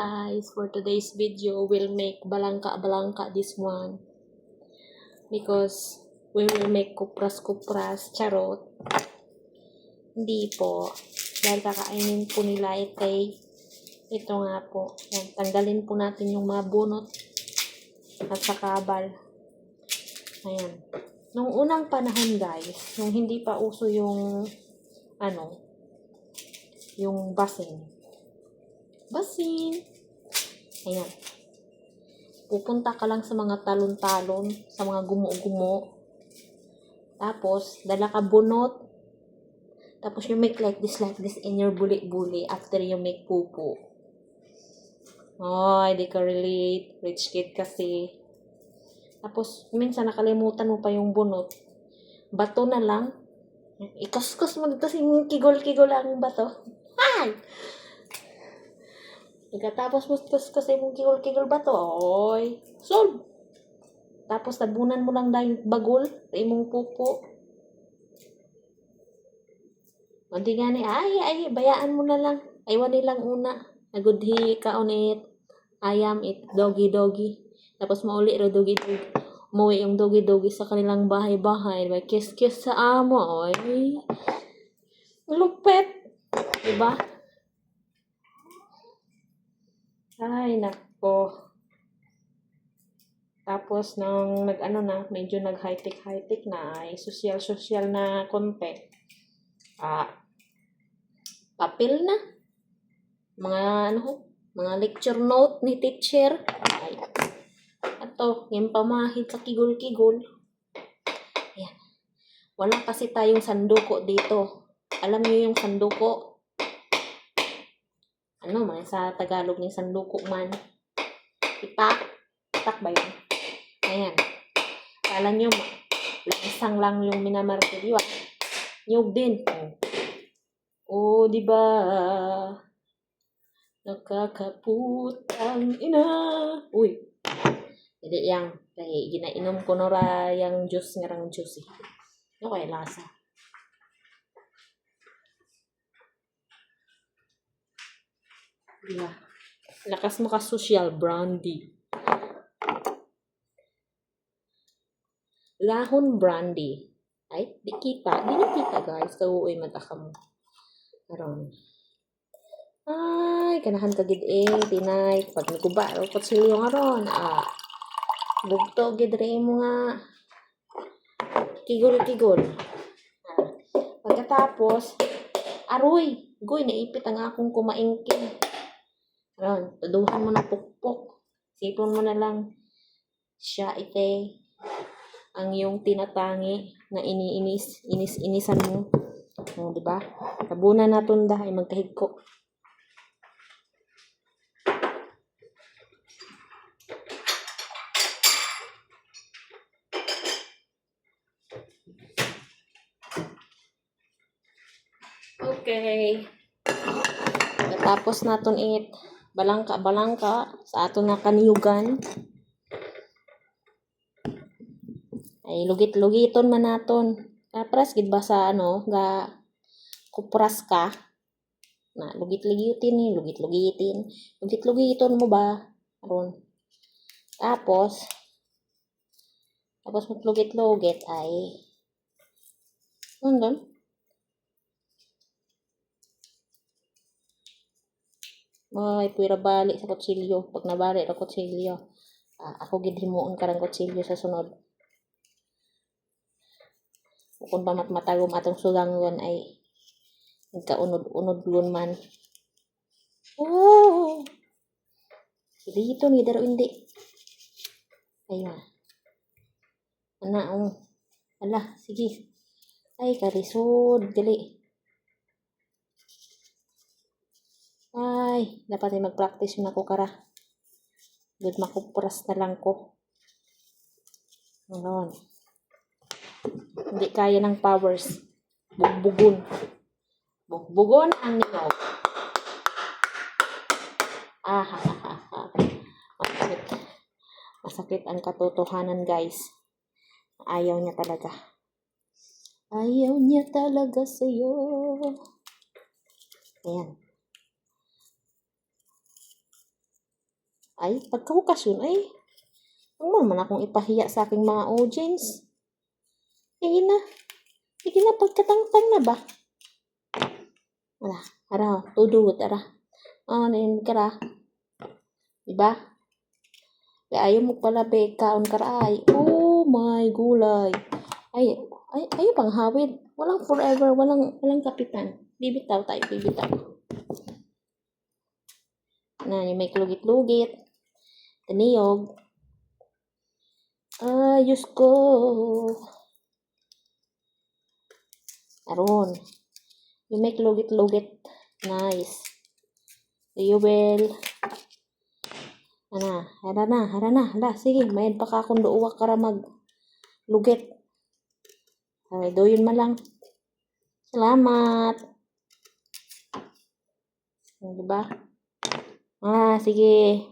guys, for today's video, we'll make balangka this one. Because we will make kupras, charot. Hindi po. Dahil kakainin po nila ito nga po. Yan, tanggalin po natin yung mga bunot at sakabal. Ayan. Nung unang panahon guys, nung hindi pa uso yung yung basin. Ayan. Pupunta ka lang sa mga talon-talon, sa mga gumo-gumo. Tapos, dala ka bunot. Tapos, you make like this in your buli-buli after you make pupo. Oh, hindi ka relate. Rich kid kasi. Tapos, minsan nakalimutan mo pa yung bunot. Bato na lang. Ikuskus mo dito kigol-kigol ang bato. Ay! Pagkatapos mo kasi mong kigol-kigol ba to? Oy, solve. Tapos tabunan mo lang dahil bagol sa imong pupo. Hindi gani, ay, bayaan mo na lang. Aywan nilang una. Agudhi ka on it. Ayam it, doggy. Tapos mauli ro doggy. Umuwi yung doggy sa kanilang bahay-bahay. May kiss-kiss sa amo. Oy. Lupet. Diba? Ay, nako. Tapos, nang medyo nag-high-tech na, ay social na konti. Papel na. Mga lecture note ni teacher. Ay, ato, yung pamahid sa kigol-kigol. Ayan. Wala kasi tayong sanduko dito. Alam niyo yung sanduko? Sa Tagalog ng sanduko man. Itak ba yun? Ayan. Kala nyo, isang lang yung minamartilyo. Nyug din. Oh, diba? Nakakaputang ina. Uy. Hindi yang. Kaya ginainom ko nora yung juice ngarang juice. Ano kaya lasa? Diba? Lakas mo ka social brandy. Lahon brandy. Ay, di kita guys. Kauoy mataka mo. Karon. Ay, kanahan ka gid tinay. Pag niguba, ro kutsilyo nga ron. Bugto gid re mo nga. Kigol. Pagkatapos, aroy, goy naipit ang akong kumaingking. Karon, tuduhan mo na pukpok. Sipon mo na lang siya ang yung tinatangi na inisan mo. O, diba? Tabunan naton ay magkahigko. Okay. Tapos naton balangka sa aton nga kaniyugan. Ay lugit-lugiton man naton. Kapras gid ba sa ga kupras ka? Na lugit-lugitin. Lugit-lugiton mo ba? Aron. Tapos mo lugit-lugit ay nandun. Ay, puwira bali sa kutsilyo. Pag nabali ra kutsilyo, ako gid himuon karang kutsilyo sa sunod. Kung pa matagom atong sugangon ay nagkaunod-unod yun man. Oh! Dito ni daro hindi. Ayun. Ala, sige. Ay, karisod. Gali. Ay, dapat ay mag-practice yun ako kara. Good, makupras na lang ko. Ganon. Hindi kaya ng powers. Bugbugon ang niyog. Masakit ang katotohanan guys. Ayaw niya talaga sa'yo. Ayan. Ay, pagkahukas yun, ay, huwag mo naman akong ipahiya sa aking mga audience. Sige na, pagkatangtang na ba? Ala, ara, tudod, ara. Nain ka ra. Diba? Kaya ayaw mo pala, kaon ka ra, ay. Oh my gulay. Ay, ayaw pang hawid. Walang forever, walang kapitan. Bibitaw tayo, bibitaw. Na, yung may klugit-lugit. Taniyog. Ayos ko. Aron. Yung may klugit-lugit. Nice. You will. Hara na. Hala, sige. Mayad pa ka akong duuwak para maglugit. Okay, doon man lang. Salamat. Diba? Sige.